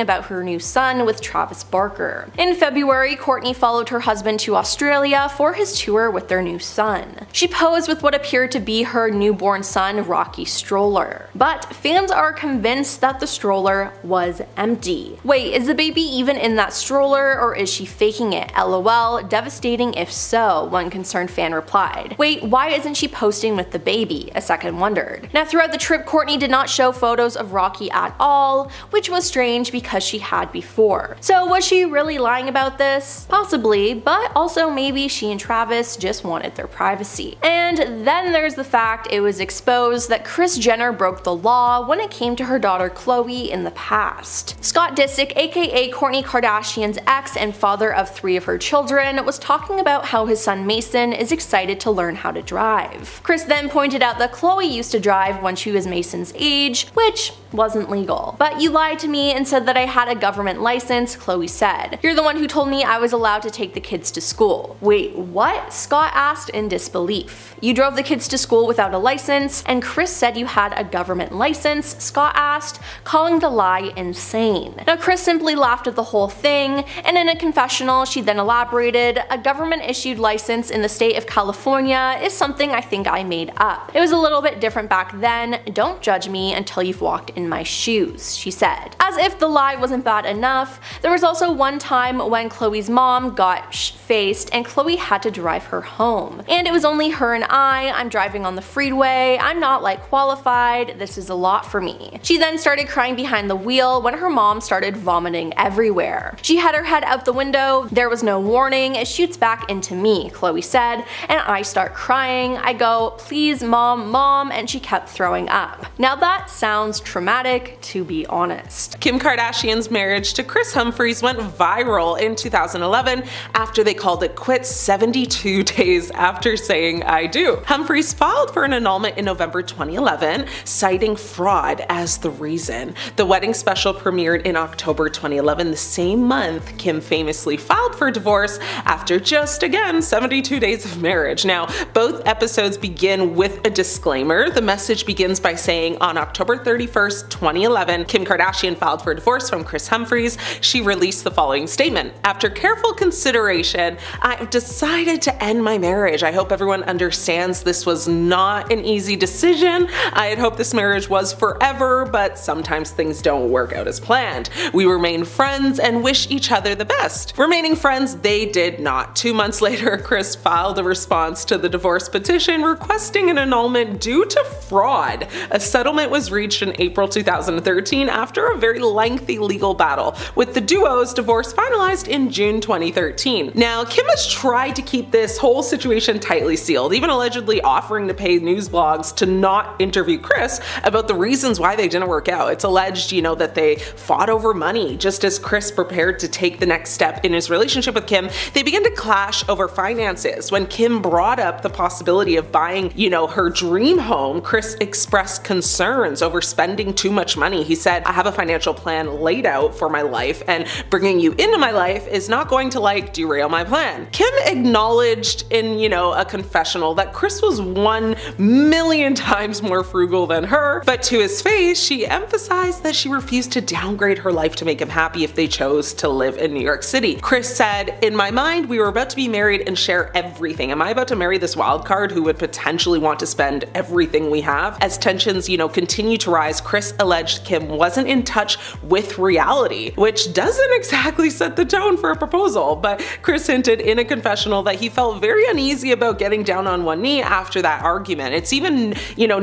about her new son with Travis Barker. In February, Kourtney followed her husband to Australia for his tour with their new son. She posed with what appeared to be her newborn son, Rocky stroller. But fans are convinced that the stroller was empty. Wait, is the baby even in that stroller or is she faking it? LOL, devastating if so, one concerned fan replied. Wait, why isn't she posting with the baby? A second wondered. Now, throughout the trip, Kourtney did not show photos of Rocky at all, which was strange because she had before. So was she really lying about this? Possibly, but also maybe she and Travis just wanted their privacy. And then there's the fact it was exposed that Kris Jenner broke the law when it came to her daughter Khloe in the past. Scott Disick, aka Kourtney Kardashian's ex and father of 3 of her children, was talking about how his son Mason is excited to learn how to drive. Kris then pointed out that Khloe used to drive when she was Mason's age, which wasn't legal. But you lied to me and said that I had a government license, Khloe said. You're the one who told me I was allowed to take the kids to school. Wait, what? Scott asked in disbelief. You drove the kids to school without a license, and Kris said you had a government license, Scott asked, calling the lie insane. Now, Kris simply laughed at the whole thing, and in a confessional, she then elaborated, a government-issued license in the state of California is something I think I made up. It was a little bit different back then, don't judge me until you've walked in my shoes, she said. As if the lie wasn't bad enough, there was also one time when Khloe's mom got faced and Khloe had to drive her home. And it was only her and I'm driving on the freeway, I'm not like qualified, this is a lot for me. She then started crying behind the wheel when her mom started vomiting everywhere. She had her head out the window, there was no warning, it shoots back into me, Khloe said, and I start crying. I go, please mom, mom, and she kept throwing up. Now that sounds traumatic, to be honest. Kim Kardashian's marriage to Kris Humphries went viral in 2011 after they called it quits 72 days after saying I do. Humphries filed for an annulment in November 2011, citing fraud as the reason. The wedding special premiered in October 2011, the same month Kim famously filed for divorce after just, again, 72 days of marriage. Now, both episodes begin with a disclaimer. The message begins by saying, on October 31st, 2011, Kim Kardashian filed for divorce from Kris Humphries. She released the following statement. After careful consideration, I've decided to end my marriage. I hope everyone understands this was not an easy decision. I had hoped this marriage was forever, but sometimes things don't work out as planned. We remain friends and wish each other the best. Remaining friends, they did not. 2 months later, Kris filed a response to the divorce petition requesting an annulment due to fraud. A settlement was reached in April 2013 after a very lengthy legal battle, with the duo's divorce finalized in June 2013. Now, Kim has tried to keep this whole situation tightly sealed, even allegedly offering to pay news blogs to not interview Kris about the reasons why they didn't work out. It's alleged, that they fought over money. Just as Kris prepared to take the next step in his relationship with Kim, they began to clash over finances. When Kim brought up the possibility of buying, her dream home, Kris expressed concerns over spending too much money. He said, I have a financial plan laid out for my life, and bringing you into my life is not going to derail my plan. Kim acknowledged in, a confessional that Kris was 1,000,000 times more frugal than her, but to his face, she emphasized that she refused to downgrade her life to make him happy if they chose to live in New York City. Kris said, in my mind, we were about to be married and share everything. Am I about to marry this wild card who would potentially want to spend everything we have? As tensions, continue to rise, Kris alleged Kim wasn't in touch with reality, which doesn't exactly set the tone for a proposal, but Kris hinted in a confessional that he felt very uneasy about getting down on one knee after that argument. It's even,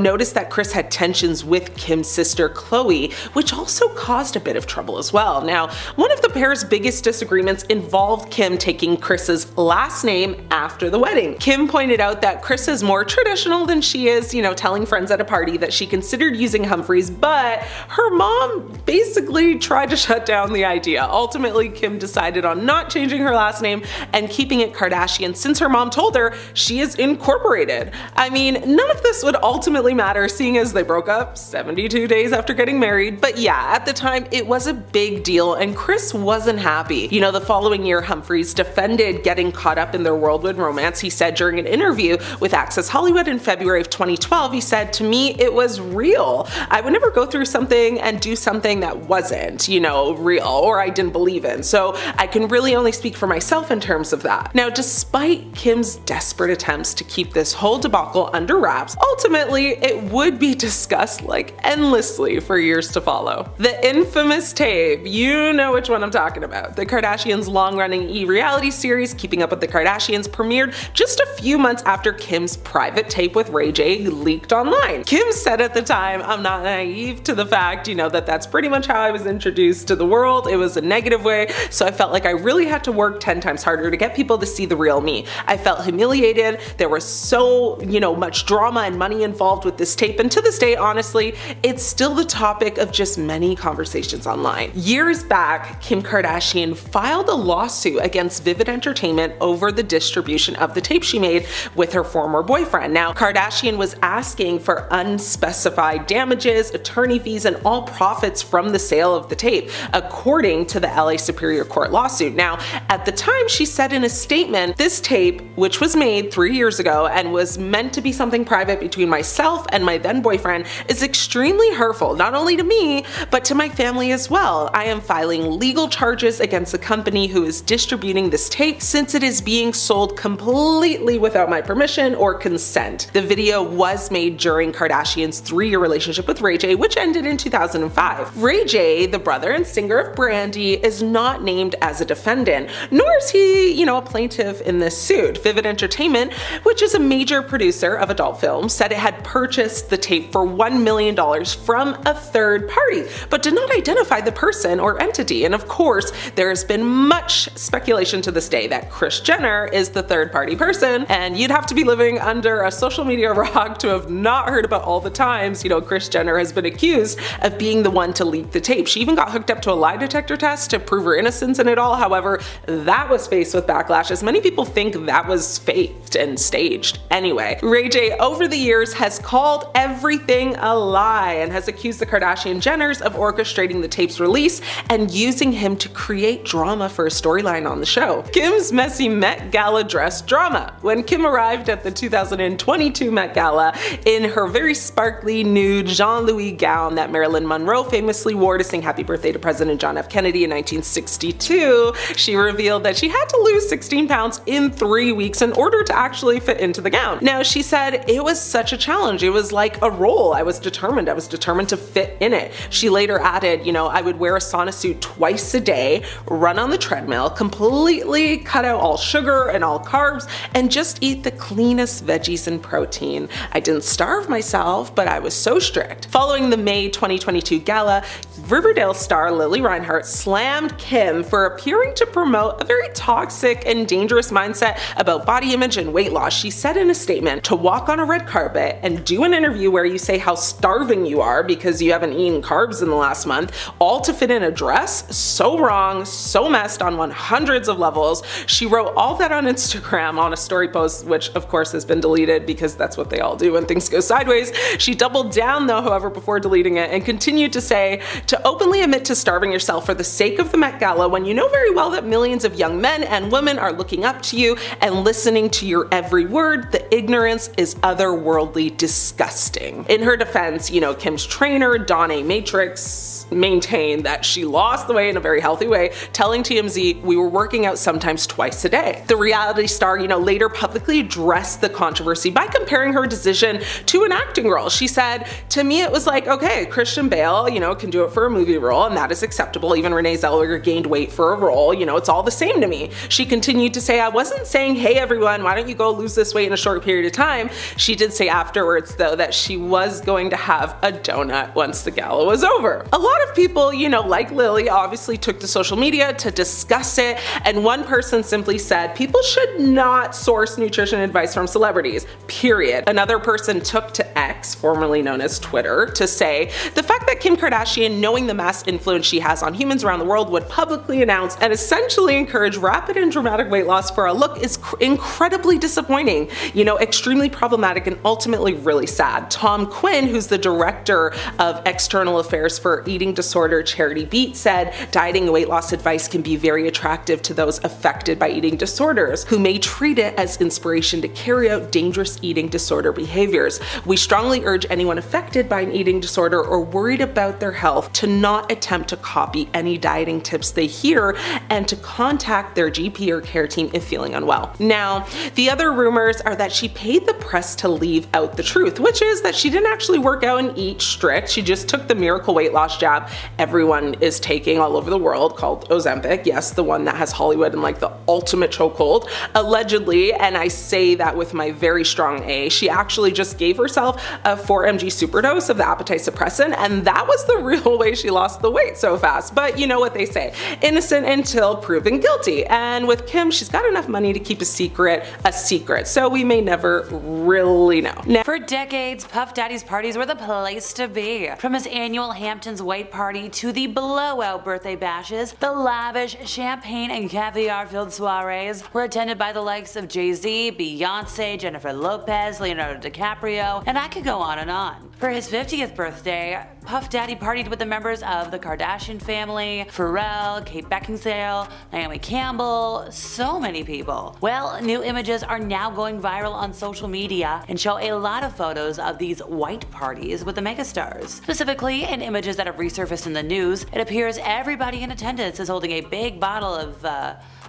noticed that Kris had tensions with Kim's sister Khloe, which also caused a bit of trouble as well. Now, one of the pair's biggest disagreements involved Kim taking Kris's last name after the wedding. Kim pointed out that Kris is more traditional than she is, telling friends at a party that she considered using Humphries, but her mom basically tried to shut down the idea. Ultimately, Kim decided on not changing her last name and keeping it Kardashian since her mom told her she is incorporated. I mean, none of this would ultimately matter seeing as they broke up 72 days after getting married, but yeah, at the time it was a big deal and Kris wasn't happy. The following year, Humphries defended getting caught up in their whirlwind romance. He said during an interview with Access Hollywood in February of 2012, he said, "To me, it was real. I would never go through something and do something that wasn't, real or I didn't believe in. So I can really only speak for myself in terms of that." Now, despite Kim's desperate attempts to keep this whole debacle under wraps, ultimately it would be discussed like endlessly for years to follow. The infamous tape, you know which one I'm talking about. The Kardashians' long-running e-reality series, Keeping Up with the Kardashians, premiered just a few months after Kim's private tape with Ray J leaked online. Kim said at the time, "I'm not naive to the fact, that that's pretty much how I was introduced to the world. It was a negative way, so I felt like I really had to work 10 times harder to get people to see the real me. I felt humiliated. There was so, much drama and money involved with this tape, and to this day, honestly, it's still the topic of just many conversations online." Years back, Kim Kardashian filed a lawsuit against Vivid Entertainment over the distribution of the tape she made with her former boyfriend. Now, Kardashian was asking for unspecified damages, attorney fees, and all profits from the sale of the tape, according to the LA Superior Court lawsuit. Now, at the time, she said in a statement, "This tape, which was made 3 years ago and was meant to be something private between myself and my then boyfriend, is extremely hurtful, not only to me, but to my family as well. I am filing legal charges against the company who is distributing this tape since it is being sold completely without my permission or consent." The video was made during Kardashian's 3-year relationship with Ray J, which ended in 2005. Ray J, the brother and singer of Brandy, is not named as a defendant, nor is he, a plaintiff in this suit. Vivid Entertainment, which is a major producer of adult films, said it had purchased the tape for $1 million from a third party, but did not identify the person or entity. And of course, there has been much speculation to this day that Kris Jenner is the third-party person, and you'd have to be living under a social media rock to have not heard about all the times, Kris Jenner has been accused of being the one to leak the tape. She even got hooked up to a lie detector test to prove her innocence in it all. However, that was faced with backlash, as many people think that was faked and staged. Anyway, Ray J over the years has called everything a lie and has accused the Kardashian Jenners of orchestrating the tape's release and using him to create drama for a storyline on the show. Kim's messy Met Gala dress drama. When Kim arrived at the 2022 Met Gala in her very sparkly nude Jean-Louis gown that Marilyn Monroe famously wore to sing Happy Birthday to President John F. Kennedy in 1962, she revealed that she had to lose 16 pounds in 3 weeks in order to actually fit into the gown. Now, she said, "It was such a challenge. It was like a role. I was determined to fit in it." She later added, "I would wear a sauna suit twice a day, run on the treadmill, completely cut out all sugar and all carbs, and just eat the cleanest veggies and protein. I didn't starve myself, but I was so strict." Following the May 2022 gala, Riverdale star Lily Reinhart slammed Kim for appearing to promote a very toxic and dangerous mindset about body image and weight loss. She said in a statement, "To walk on a red carpet and do an interview where you say how starving you are because you haven't eaten carbs in the last month, all to fit in a dress? So wrong, so messed on hundreds of levels." She wrote all that on Instagram on a story post, which of course has been deleted because that's what they all do when things go sideways. She doubled down though, however, before deleting it and continued to say, "To openly admit to starving yourself for the sake of the Met Gala when you know very well that millions of young men and women are looking up to you and listening to your every word, the ignorance is otherworldly disgusting." In her defense, Kim's trainer, Dawn A. Matrix, maintained that she lost the weight in a very healthy way, telling TMZ, "We were working out sometimes twice a day." The reality star, later publicly addressed the controversy by comparing her decision to an acting role. She said, "To me, it was like, okay, Christian Bale, can do it for a movie role, and that is acceptable. Even Renee Zellweger gained weight for a role. It's all the same to me." She continued to say, "I wasn't saying, hey everyone, why don't you go lose this weight in a short period of time." She did say afterwards, though, that she was going to have a donut once the gala was over. A lot lot of people, like Lily, obviously took to social media to discuss it, and one person simply said, people should not source nutrition advice from celebrities, period. Another person took to X, formerly known as Twitter, to say, the fact that Kim Kardashian, knowing the mass influence she has on humans around the world, would publicly announce and essentially encourage rapid and dramatic weight loss for a look is incredibly disappointing, extremely problematic, and ultimately really sad. Tom Quinn, who's the director of external affairs for eating disorder charity Beat, said, dieting and weight loss advice can be very attractive to those affected by eating disorders, who may treat it as inspiration to carry out dangerous eating disorder behaviors. We strongly urge anyone affected by an eating disorder or worried about their health to not attempt to copy any dieting tips they hear and to contact their GP or care team if feeling unwell. Now, the other rumors are that she paid the press to leave out the truth, which is that she didn't actually work out and eat strict. She just took the miracle weight loss jab everyone is taking all over the world, called Ozempic. Yes, the one that has Hollywood in like the ultimate chokehold. Allegedly, and I say that with my very strong A, she actually just gave herself a 4 mg superdose of the appetite suppressant, and that was the real way she lost the weight so fast. But you know what they say, innocent until proven guilty. And with Kim, she's got enough money to keep a secret, so we may never really know. Now, for decades, Puff Daddy's parties were the place to be. From his annual Hamptons White Party to the blowout birthday bashes, the lavish champagne and caviar-filled soirees were attended by the likes of Jay-Z, Beyonce, Jennifer Lopez, Leonardo DiCaprio, and I could go on and on. For his 50th birthday, Puff Daddy partied with the members of the Kardashian family, Pharrell, Kate Beckinsale, Naomi Campbell, so many people. Well, new images are now going viral on social media and show a lot of photos of these white parties with the megastars. Specifically, in images that have resurfaced in the news, it appears everybody in attendance is holding a big bottle of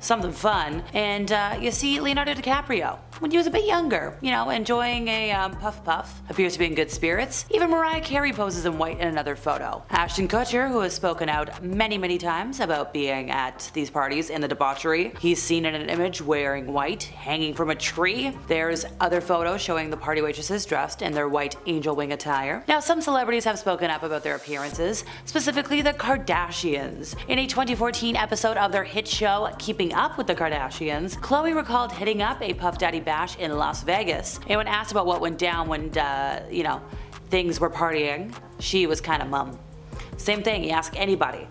something fun, and you see Leonardo DiCaprio when he was a bit younger, enjoying a puff, appears to be in good spirits. Even Mariah Carey poses in white in another photo. Ashton Kutcher, who has spoken out many times about being at these parties in the debauchery, he's seen in an image wearing white, hanging from a tree. There's other photos showing the party waitresses dressed in their white angel wing attire. Now, some celebrities have spoken up about their appearances, specifically the Kardashians. In a 2014 episode of their hit show, Keeping Up with the Kardashians, Khloe recalled hitting up a Puff Daddy bash in Las Vegas. And when asked about what went down when, things were partying, she was kind of mum. Same thing, you ask anybody.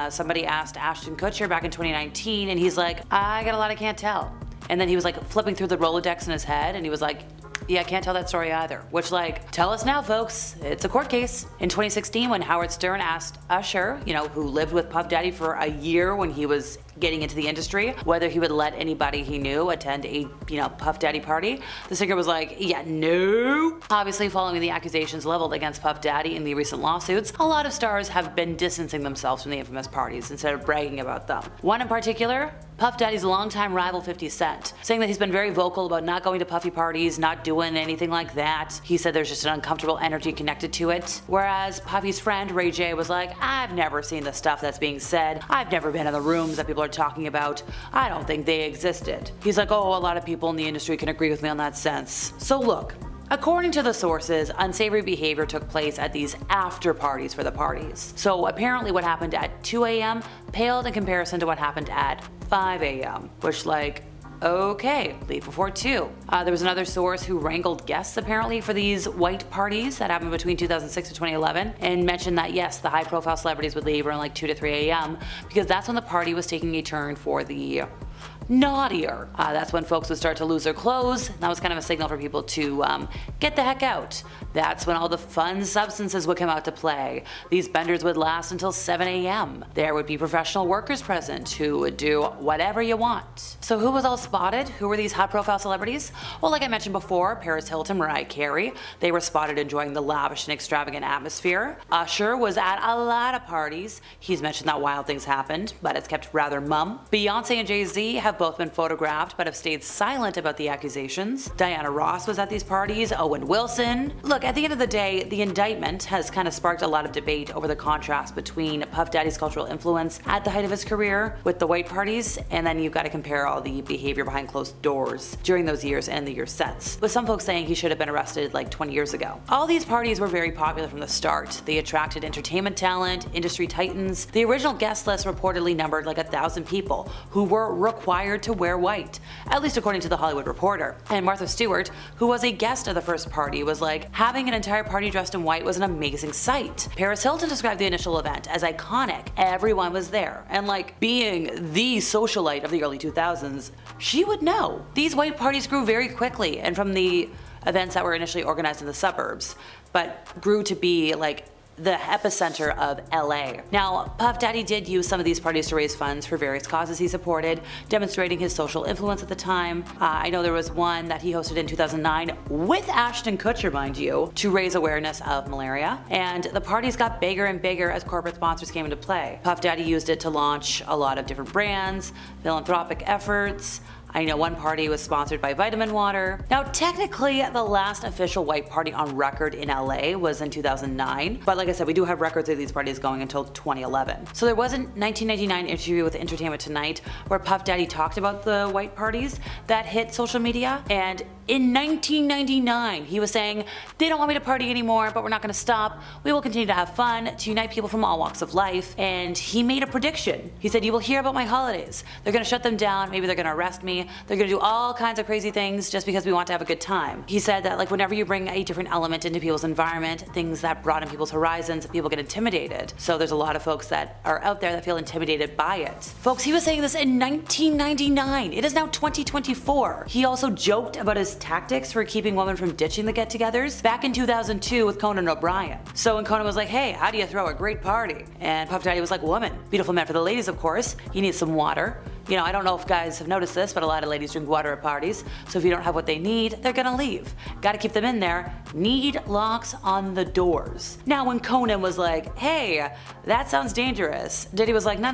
Somebody asked Ashton Kutcher back in 2019, and he's like, I got a lot I can't tell. And then he was like flipping through the Rolodex in his head, and he was like, yeah, I can't tell that story either. Which, tell us now, folks. It's a court case. In 2016, when Howard Stern asked Usher, who lived with Puff Daddy for a year when he was getting into the industry, whether he would let anybody he knew attend a, Puff Daddy party, the singer was like, yeah, no. Obviously, following the accusations leveled against Puff Daddy in the recent lawsuits, a lot of stars have been distancing themselves from the infamous parties instead of bragging about them. One in particular, Puff Daddy's longtime rival 50 Cent, saying that he's been very vocal about not going to puffy parties, not doing anything like that. He said there's just an uncomfortable energy connected to it. Whereas Puffy's friend Ray J was like, I've never seen the stuff that's being said. I've never been in the rooms that people are talking about. I don't think they existed. He's like, oh, a lot of people in the industry can agree with me on that sense. So look, according to the sources, unsavory behavior took place at these after parties for the parties. So apparently what happened at 2 a.m. paled in comparison to what happened at 5 a.m., which okay, leave before 2. There was another source who wrangled guests apparently for these white parties that happened between 2006 and 2011 and mentioned that yes, the high profile celebrities would leave around 2 to 3 a.m. because that's when the party was taking a turn for the naughtier. That's when folks would start to lose their clothes. That was kind of a signal for people to get the heck out. That's when all the fun substances would come out to play. These benders would last until 7 a.m. There would be professional workers present who would do whatever you want. So who was all spotted? Who were these high profile celebrities? Well, like I mentioned before, Paris Hilton, Mariah Carey, they were spotted enjoying the lavish and extravagant atmosphere. Usher was at a lot of parties. He's mentioned that wild things happened, but it's kept rather mum. Beyonce and Jay-Z have both been photographed but have stayed silent about the accusations. Diana Ross was at these parties, Owen Wilson. Look, at the end of the day, the indictment has kind of sparked a lot of debate over the contrast between Puff Daddy's cultural influence at the height of his career with the white parties, and then you've got to compare all the behavior behind closed doors during those years and the years since, with some folks saying he should have been arrested like 20 years ago. All these parties were very popular from the start. They attracted entertainment talent, industry titans. The original guest list reportedly numbered like 1,000 people who were required to wear white, at least according to the Hollywood Reporter. And Martha Stewart, who was a guest of the first party, was like, having an entire party dressed in white was an amazing sight. Paris Hilton described the initial event as iconic. Everyone was there, and like being the socialite of the early 2000s, she would know. These white parties grew very quickly, and from the events that were initially organized in the suburbs, but grew to be like the epicenter of LA. Now, Puff Daddy did use some of these parties to raise funds for various causes he supported, demonstrating his social influence at the time. I know there was one that he hosted in 2009 with Ashton Kutcher, mind you, to raise awareness of malaria. And the parties got bigger and bigger as corporate sponsors came into play. Puff Daddy used it to launch a lot of different brands, philanthropic efforts. I know one party was sponsored by Vitamin Water. Now, technically, the last official white party on record in LA was in 2009, but like I said, we do have records of these parties going until 2011. So there was a 1999 interview with Entertainment Tonight where Puff Daddy talked about the white parties that hit social media, and in 1999, he was saying, they don't want me to party anymore, but we're not gonna stop. We will continue to have fun, to unite people from all walks of life. And he made a prediction. He said, you will hear about my holidays. They're gonna shut them down, maybe they're gonna arrest me. They're gonna do all kinds of crazy things just because we want to have a good time. He said that like whenever you bring a different element into people's environment, things that broaden people's horizons, people get intimidated. So there's a lot of folks that are out there that feel intimidated by it. Folks, he was saying this in 1999. It is now 2024. He also joked about his tactics for keeping women from ditching the get-togethers back in 2002 with Conan O'Brien. So when Conan was like, hey, how do you throw a great party? And Puff Daddy was like, woman. Beautiful man for the ladies, of course. You need some water. You know, I don't know if guys have noticed this, but a lot of ladies drink water at parties. So if you don't have what they need, they're gonna leave. Gotta keep them in there. Need locks on the doors. Now when Conan was like, hey, that sounds dangerous, Diddy was like, no,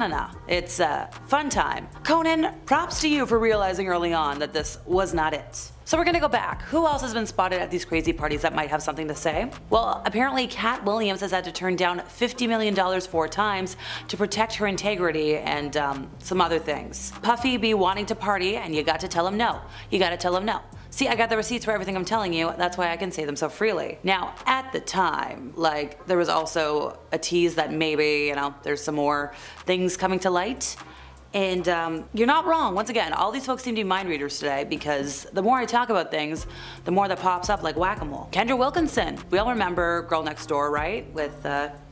it's a fun time. Conan, props to you for realizing early on that this was not it. So we're gonna go back. Who else has been spotted at these crazy parties that might have something to say? Well, apparently Cat Williams has had to turn down $50 million 4 times to protect her integrity and some other things. Puffy be wanting to party and you got to tell him no. You gotta tell him no. See, I got the receipts for everything I'm telling you, that's why I can say them so freely. Now, at the time, like, there was also a tease that maybe, you know, there's some more things coming to light. And you're not wrong. Once again, all these folks seem to be mind readers today because the more I talk about things, the more that pops up like whack-a-mole. Kendra Wilkinson. We all remember Girl Next Door, right? With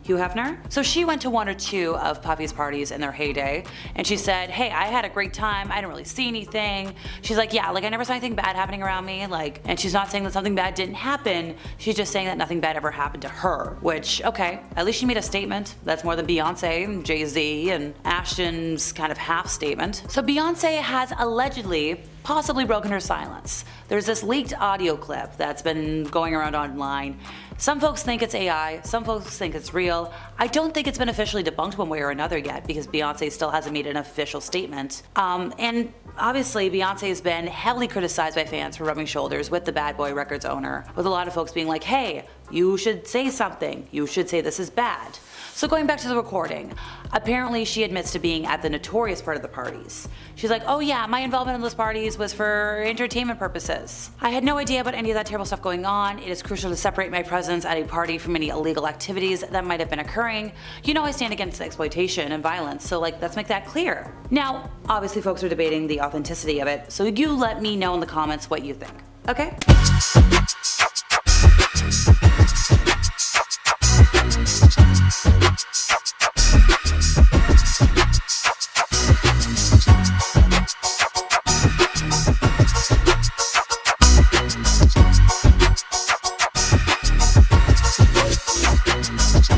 Hugh Hefner. So she went to 1 or 2 of Puffy's parties in their heyday, and she said, hey, I had a great time, I didn't really see anything. She's like, yeah, like I never saw anything bad happening around me, like, and she's not saying that something bad didn't happen, she's just saying that nothing bad ever happened to her, which, okay, at least she made a statement. That's more than Beyonce and Jay-Z and Ashton's kind of half statement. So Beyonce has allegedly possibly broken her silence. There's this leaked audio clip that's been going around online. Some folks think it's AI, some folks think it's real. I don't think it's been officially debunked one way or another yet because Beyonce still hasn't made an official statement. And obviously Beyonce has been heavily criticized by fans for rubbing shoulders with the Bad Boy Records owner, with a lot of folks being like, hey, you should say something, you should say this is bad. So going back to the recording, apparently she admits to being at the notorious part of the parties. She's like, oh yeah, my involvement in those parties was for entertainment purposes. I had no idea about any of that terrible stuff going on. It is crucial to separate my presence at a party from any illegal activities that might have been occurring. You know I stand against exploitation and violence, so like, let's make that clear. Now, obviously folks are debating the authenticity of it, so you let me know in the comments what you think, okay?